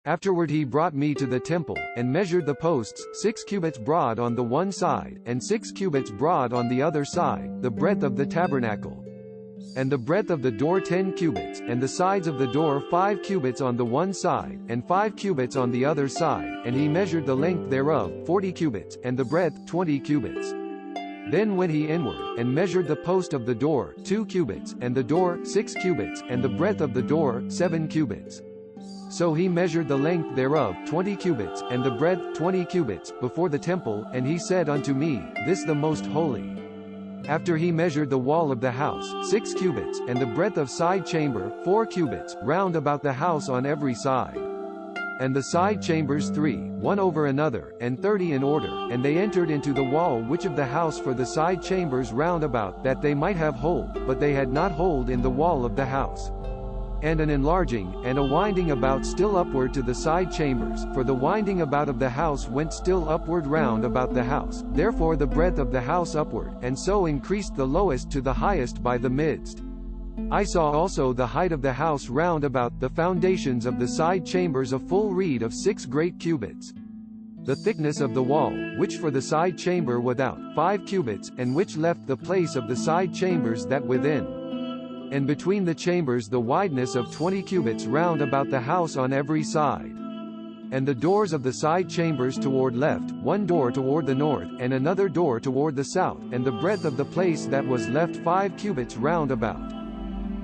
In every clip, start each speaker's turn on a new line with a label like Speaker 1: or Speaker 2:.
Speaker 1: Afterward he brought me to the temple, and measured the posts, 6 cubits broad on the one side, and 6 cubits broad on the other side, the breadth of the tabernacle. And the breadth of the door 10 cubits, and the sides of the door 5 cubits on the one side, and 5 cubits on the other side, and he measured the length thereof 40 cubits, and the breadth 20 cubits. Then went he inward, and measured the post of the door 2 cubits, and the door 6 cubits, and the breadth of the door 7 cubits. So he measured the length thereof 20 cubits, and the breadth 20 cubits, before the temple, and he said unto me, This the most holy. After he measured the wall of the house 6 cubits, and the breadth of side chamber 4 cubits, round about the house on every side. And the side chambers 3, one over another, and 30 in order, and they entered into the wall which of the house for the side chambers round about, that they might have hold, but they had not hold in the wall of the house. And an enlarging, and a winding about still upward to the side chambers, for the winding about of the house went still upward round about the house, therefore the breadth of the house upward, and so increased the lowest to the highest by the midst. I saw also the height of the house round about, the foundations of the side chambers a full reed of 6 great cubits. The thickness of the wall, which for the side chamber without, 5 cubits, and which left the place of the side chambers that within. And between the chambers the wideness of 20 cubits round about the house on every side. And the doors of the side chambers toward left, one door toward the north, and another door toward the south, and the breadth of the place that was left 5 cubits round about.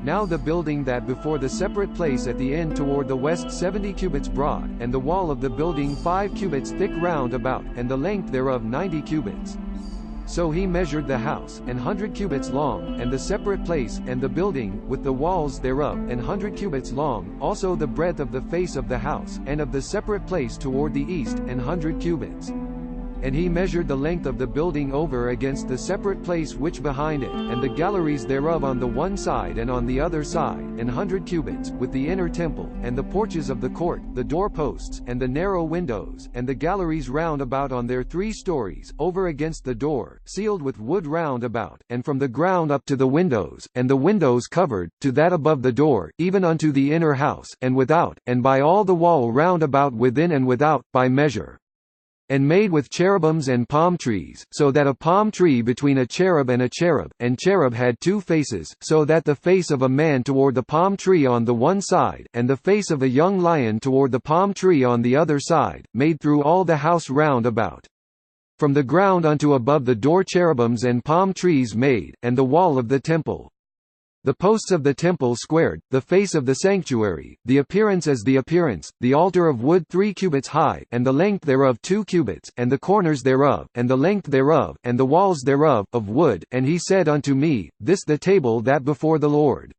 Speaker 1: Now the building that before the separate place at the end toward the west 70 cubits broad, and the wall of the building 5 cubits thick round about, and the length thereof 90 cubits. So he measured the house, 100 cubits long, and the separate place, and the building, with the walls thereof, 100 cubits long, also the breadth of the face of the house, and of the separate place toward the east, 100 cubits. And he measured the length of the building over against the separate place which behind it, and the galleries thereof on the one side and on the other side, 100 cubits, with the inner temple, and the porches of the court, the doorposts, and the narrow windows, and the galleries round about on their 3 stories, over against the door, cieled with wood round about, and from the ground up to the windows, and the windows covered, to that above the door, even unto the inner house, and without, and by all the wall round about within and without, by measure. And made with cherubims and palm trees, so that a palm tree between a cherub, and cherub had 2 faces, so that the face of a man toward the palm tree on the one side, and the face of a young lion toward the palm tree on the other side, made through all the house round about. From the ground unto above the door cherubims and palm trees made, and the wall of the temple. The posts of the temple squared, the face of the sanctuary, the appearance as the appearance, the altar of wood 3 cubits high, and the length thereof 2 cubits, and the corners thereof, and the length thereof, and the walls thereof, of wood. And he said unto me, This the table that before the Lord.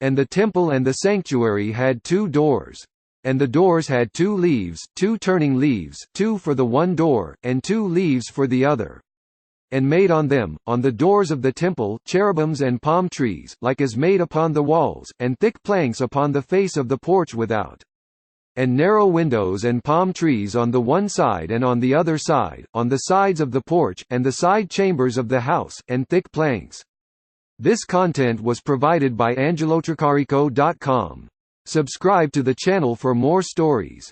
Speaker 1: And the temple and the sanctuary had 2 doors. And the doors had 2 leaves, 2 turning leaves, 2 for the one door, and 2 leaves for the other. And made on them, on the doors of the temple, cherubims and palm trees, like as made upon the walls, and thick planks upon the face of the porch without. And narrow windows and palm trees on the one side and on the other side, on the sides of the porch, and the side chambers of the house, and thick planks. This content was provided by angelotricarico.com. Subscribe to the channel for more stories.